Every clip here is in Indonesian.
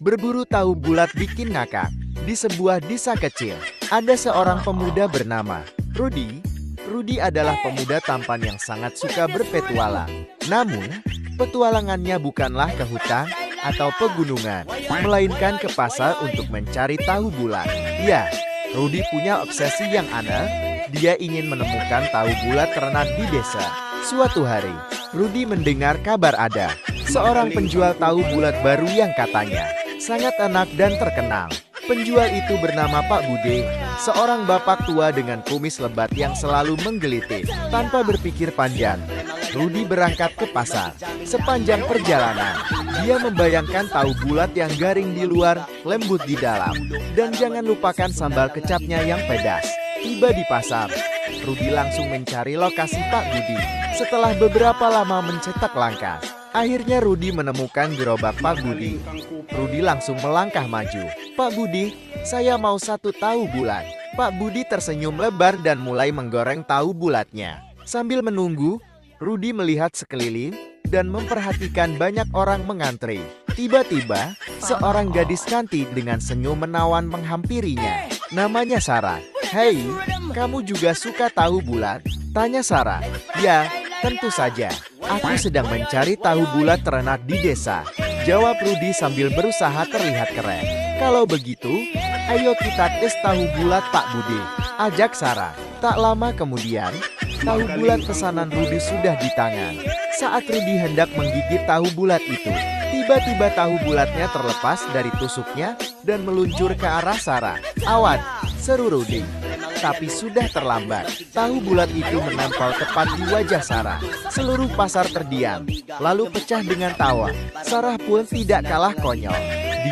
Berburu tahu bulat bikin ngakak. Di sebuah desa kecil, ada seorang pemuda bernama Rudy. Rudy adalah pemuda tampan yang sangat suka berpetualang. Namun, petualangannya bukanlah ke hutan atau pegunungan, melainkan ke pasar untuk mencari tahu bulat. Ya, Rudy punya obsesi yang aneh. Dia ingin menemukan tahu bulat ternak di desa. Suatu hari, Rudy mendengar kabar ada seorang penjual tahu bulat baru yang katanya sangat enak dan terkenal. Penjual itu bernama Pak Bude, seorang bapak tua dengan kumis lebat yang selalu menggelitik. Tanpa berpikir panjang, Rudy berangkat ke pasar. Sepanjang perjalanan, dia membayangkan tahu bulat yang garing di luar, lembut di dalam. Dan jangan lupakan sambal kecapnya yang pedas. Tiba di pasar, Rudy langsung mencari lokasi Pak Budi. Setelah beberapa lama mencetak langkah, akhirnya Rudy menemukan gerobak Pak Budi. Rudy langsung melangkah maju. "Pak Budi, saya mau satu tahu bulat." Pak Budi tersenyum lebar dan mulai menggoreng tahu bulatnya. Sambil menunggu, Rudy melihat sekeliling dan memperhatikan banyak orang mengantri. Tiba-tiba, seorang gadis cantik dengan senyum menawan menghampirinya. Namanya Sarah. "Hei, kamu juga suka tahu bulat?" tanya Sarah. "Ya, tentu saja. Aku sedang mencari tahu bulat ternak di desa," jawab Rudy sambil berusaha terlihat keren. "Kalau begitu, ayo kita tes tahu bulat Pak Budi," ajak Sarah. Tak lama kemudian, tahu bulat pesanan Rudy sudah di tangan. Saat Rudy hendak menggigit tahu bulat itu, tiba-tiba tahu bulatnya terlepas dari tusuknya dan meluncur ke arah Sarah. "Awas!" seru Rudy. Tapi sudah terlambat. Tahu bulat itu menempel tepat di wajah Sarah. Seluruh pasar terdiam, lalu pecah dengan tawa. Sarah pun tidak kalah konyol.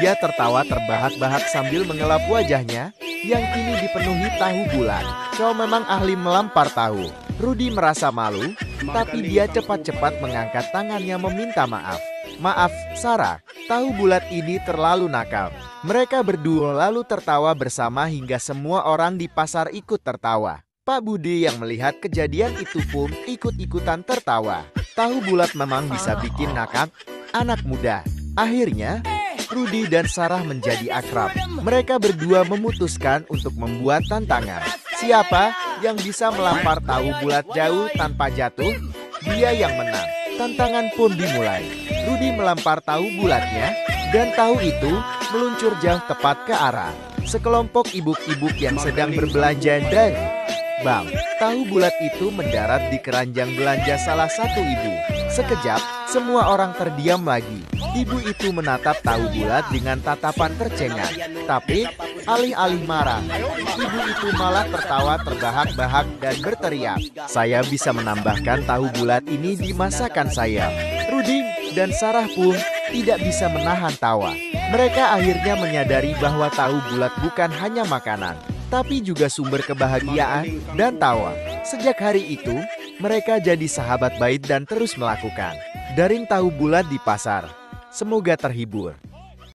Dia tertawa terbahak-bahak sambil mengelap wajahnya yang kini dipenuhi tahu bulat. "Kau memang ahli melampar tahu." Rudy merasa malu, tapi dia cepat-cepat mengangkat tangannya meminta maaf. "Maaf, Sarah, tahu bulat ini terlalu nakal." Mereka berdua lalu tertawa bersama hingga semua orang di pasar ikut tertawa. Pak Budi yang melihat kejadian itu pun ikut-ikutan tertawa. Tahu bulat memang bisa bikin ngakak anak muda. Akhirnya, Rudy dan Sarah menjadi akrab. Mereka berdua memutuskan untuk membuat tantangan. Siapa yang bisa melampar tahu bulat jauh tanpa jatuh, dia yang menang. Tantangan pun dimulai. Rudy melampar tahu bulatnya, dan tahu itu meluncur jauh tepat ke arah sekelompok ibu-ibu yang sedang berbelanja dan bang. Tahu bulat itu mendarat di keranjang belanja salah satu ibu. Sekejap, semua orang terdiam lagi. Ibu itu menatap tahu bulat dengan tatapan tercengang. Tapi, alih-alih marah, ibu itu malah tertawa terbahak-bahak dan berteriak, "Saya bisa menambahkan tahu bulat ini di masakan saya." Rudy dan Sarah pun tidak bisa menahan tawa. Mereka akhirnya menyadari bahwa tahu bulat bukan hanya makanan, tapi juga sumber kebahagiaan dan tawa. Sejak hari itu, mereka jadi sahabat baik dan terus melakukan daring tahu bulat di pasar. Semoga terhibur.